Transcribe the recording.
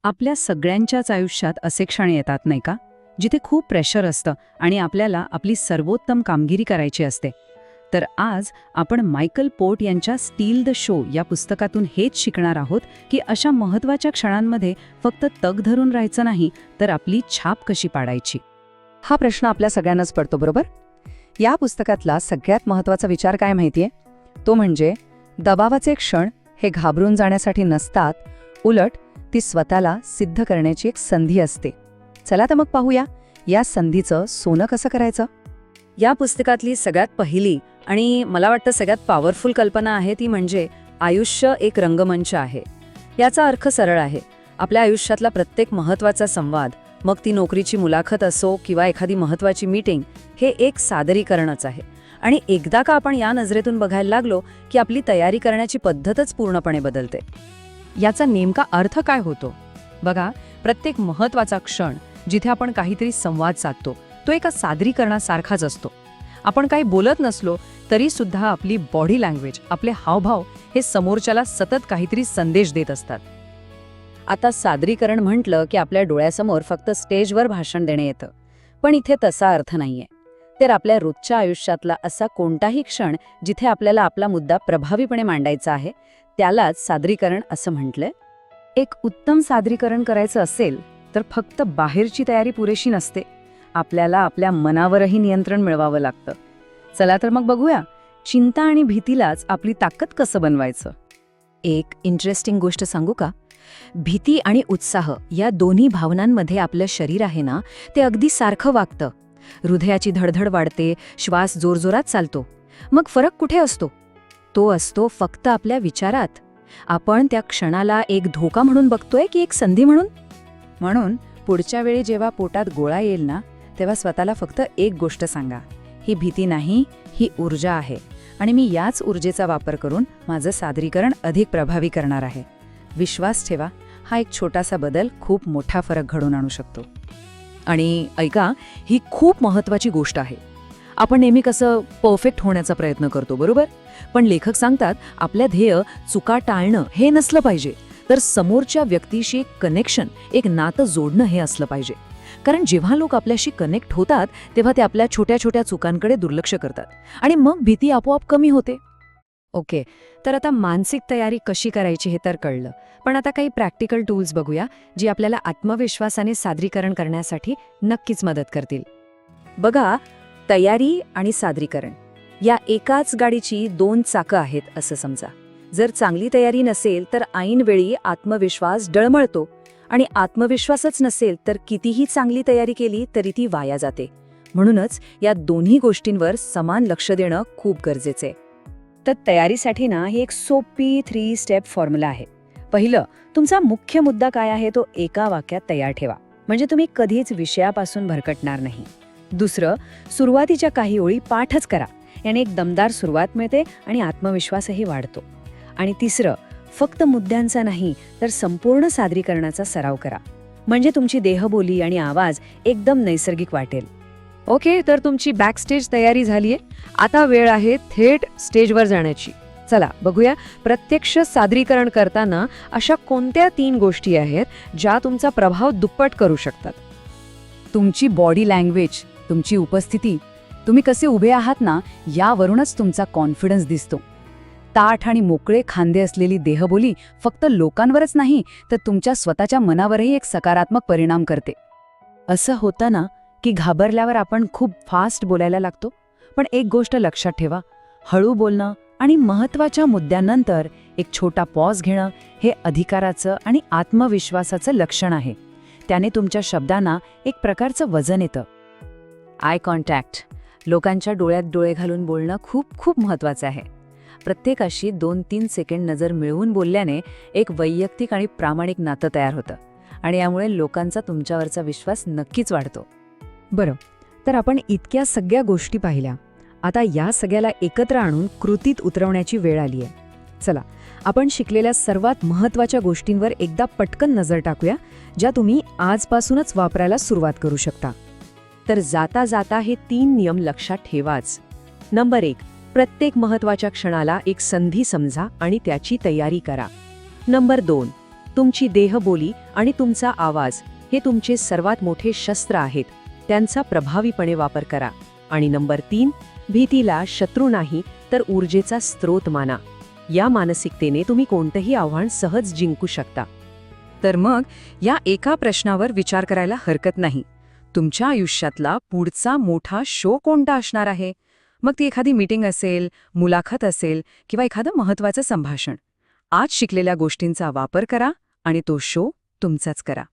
आपल्या सगळ्यांच्याच आयुष्यात असे क्षण येतात नाही का, जिथे खूप प्रेशर असतं आणि आपल्याला आपली सर्वोत्तम कामगिरी करायची असते. तर आज आपण मायकल पोर्ट यांच्या स्टील द शो या पुस्तकातून हेच शिकणार आहोत की अशा महत्त्वाच्या क्षणांमध्ये फक्त तग धरून राहायचं नाही, तर आपली छाप कशी पाडायची. हा प्रश्न आपल्या सगळ्यांनाच पडतो, बरोबर? या पुस्तकातला सगळ्यात महत्त्वाचा विचार काय माहितीये? तो म्हणजे दबावाचे क्षण हे घाबरून जाण्यासाठी नसतात, उलट ती स्वतःला सिद्ध करण्याची एक संधी असते. चला तर मग पाहूया या संधीचं सोनं कसं करायचं. या पुस्तकातली सगळ्यात पहिली आणि मला वाटतं सगळ्यात पॉवरफुल कल्पना आहे ती म्हणजे आयुष्य एक रंगमंच आहे. याचा अर्थ सरळ आहे. आपल्या आयुष्यातला प्रत्येक महत्त्वाचा संवाद, मग ती नोकरीची मुलाखत असो किंवा एखादी महत्त्वाची मीटिंग, हे एक सादरीकरणच आहे. आणि एकदा का आपण या नजरेतून बघायला लागलो की आपली तयारी करण्याची पद्धतच पूर्णपणे बदलते. याचा नेमका अर्थ काय होतो? बघा, प्रत्येक महत्त्वाचा क्षण जिथे आपण काहीतरी संवाद साधतो तो एका सादरीकरणासारखाच असतो. आपण काही बोलत नसलो तरी सुद्धा आपली बॉडी लँग्वेज, आपले हावभाव हे समोरच्याला सतत काहीतरी संदेश देत असतात. आता सादरीकरण म्हटलं की आपल्या डोळ्यासमोर फक्त स्टेजवर भाषण देणे येतं, पण इथे तसा अर्थ नाहीये. तर आपल्या रोजच्या आयुष्यातला असा कोणताही क्षण जिथे आपल्याला आपला मुद्दा प्रभावीपणे मांडायचा आहे, त्यालाच सादरीकरण असं म्हटलंय. एक उत्तम सादरीकरण करायचं असेल तर फक्त बाहेरची तयारी पुरेशी नसते, आपल्याला आपल्या मनावरही नियंत्रण मिळवावं लागतं. चला तर मग बघूया चिंता आणि भीतीलाच आपली ताकद कसं बनवायचं. एक इंटरेस्टिंग गोष्ट सांगू का? भीती आणि उत्साह या दोन्ही भावनांमध्ये आपलं शरीर आहे ना, ते अगदी सारखं वागतं. हृदयाची धडधड वाढते, श्वास जोरजोरात चालतो. मग फरक कुठे असतो? तो असतो फक्त आपल्या विचारात. आपण त्या क्षणाला एक धोका म्हणून बघतोय की एक संधी म्हणून? म्हणून पुढच्या वेळी जेव्हा पोटात गोळा येईल ना, तेव्हा स्वतःला फक्त एक गोष्ट सांगा, ही भीती नाही, ही ऊर्जा आहे आणि मी याच ऊर्जेचा वापर करून माझं सादरीकरण अधिक प्रभावी करणार आहे. विश्वास ठेवा, हा एक छोटासा बदल खूप मोठा फरक घडवून आणू शकतो. आणि ऐका, ही खूप महत्त्वाची गोष्ट आहे. आपण नेहमी कसं परफेक्ट होण्याचा प्रयत्न करतो, बरोबर? पण लेखक सांगतात आपल्या ध्येय चुका टाळणं हे नसलं पाहिजे, तर समोरच्या व्यक्तीशी एक कनेक्शन, एक नातं जोडणं हे असलं पाहिजे. कारण जेव्हा लोक आपल्याशी कनेक्ट होतात तेव्हा ते आपल्या छोट्या छोट्या चुकांकडे दुर्लक्ष करतात आणि मग भीती आपोआप कमी होते. ओके, तर आता मानसिक तयारी कशी करायची हे तर कळलं, पण आता काही प्रॅक्टिकल टूल्स बघूया जी आपल्याला आत्मविश्वासाने सादरीकरण करण्यासाठी नक्कीच मदत करतील. बघा, तयारी आणि सादरीकरण या एकाच गाडीची दोन चाकं आहेत असं समजा. जर चांगली तयारी नसेल तर ऐनवेळी आत्मविश्वास डळमळतो आणि आत्मविश्वासच नसेल तर कितीही चांगली तयारी केली तरी ती वाया जाते. म्हणूनच या दोन्ही गोष्टींवर समान लक्ष देणं खूप गरजेचं आहे. तर तयारीसाठी ना ही एक सोपी 3 स्टेप फॉर्म्युला आहे. पहिलं, तुमचा मुख्य मुद्दा काय आहे तो एका वाक्यात तयार ठेवा, म्हणजे तुम्ही कधीच विषयापासून भरकटणार नाही. दुसरं, सुरुवातीच्या काही ओळी पाठच करा, याने एक दमदार सुरुवात मिळते आणि आत्मविश्वासही वाढतो. आणि तिसरं, फक्त मुद्द्यांचा नाही तर संपूर्ण सादरीकरणाचा सराव करा, म्हणजे तुमची देहबोली आणि आवाज एकदम नैसर्गिक वाटेल. ओके, तर तुमची बॅकस्टेज तयारी झालीये. आता वेळ आहे थेट स्टेजवर जाण्याची. चला बघूया, प्रत्यक्ष सादरीकरण करताना अशा कोणत्या 3 गोष्टी आहेत ज्या तुमचा प्रभाव दुप्पट करू शकतात. तुमची बॉडी लँग्वेज, तुमची उपस्थिती, तुम्ही कसे उभे आहात ना, यावरूनच तुमचा कॉन्फिडन्स दिसतो. ताठ आणि मोकळे खांदे असलेली देहबोली फक्त लोकांवरच नाही तर तुमच्या स्वतःच्या मनावरही एक सकारात्मक परिणाम करते. असं होतं ना की घाबरल्यावर आपण खूप फास्ट बोलायला लागतो, पण एक गोष्ट लक्षात ठेवा, हळू बोलणं आणि महत्त्वाच्या मुद्द्यांनंतर एक छोटा पॉज घेणं हे अधिकाराचं आणि आत्मविश्वासाचं लक्षण आहे. त्याने तुमच्या शब्दांना एक प्रकारचं वजन येतं. आय कॉन्टॅक्ट, लोकांच्या डोळ्यात डोळे घालून बोलणं खूप खूप महत्त्वाचं आहे. प्रत्येकाशी 2-3 सेकंड नजर मिळवून बोलल्याने एक वैयक्तिक आणि प्रामाणिक नातं तयार होतं आणि यामुळे लोकांचा तुमच्यावरचा विश्वास नक्कीच वाढतो. बरं, तर आपण इतक्या सगळ्या गोष्टी पाहिल्या. आता या सगळ्याला एकत्र आणून कृतीत उतरवण्याची वेळ आली आहे. चला, आपण शिकलेल्या सर्वात महत्त्वाच्या गोष्टींवर एकदा पटकन नजर टाकूया, ज्या तुम्ही आजपासूनच वापरायला सुरुवात करू शकता. तर जाता जाता हे 3 नियम लक्षात ठेवाच. नंबर 1, प्रत्येक महत्त्वाच्या क्षणाला एक संधी समजा आणि त्याची तयारी करा. नंबर 2, तुमची देहबोली आणि तुमचा आवाज हे तुमचे सर्वात मोठे शस्त्र आहेत. त्यांचा प्रभावीपणे वापर करा. आणि नंबर 3, भीतीला शत्रू नाही तर ऊर्जेचा स्रोत माना. या मानसिकतेने तुम्ही कोणतंही आव्हान सहज जिंकू शकता. तर मग या एका प्रश्नावर विचार करायला हरकत नाही. तुमच्या आयुष्यातला पुढचा मोठा शो कोणता असणार आहे? मग ती एखादी मीटिंग असेल, मुलाखत असेल किंवा एखादं महत्त्वाचं संभाषण. आज शिकलेल्या गोष्टींचा वापर करा आणि तो शो तुमचाच करा.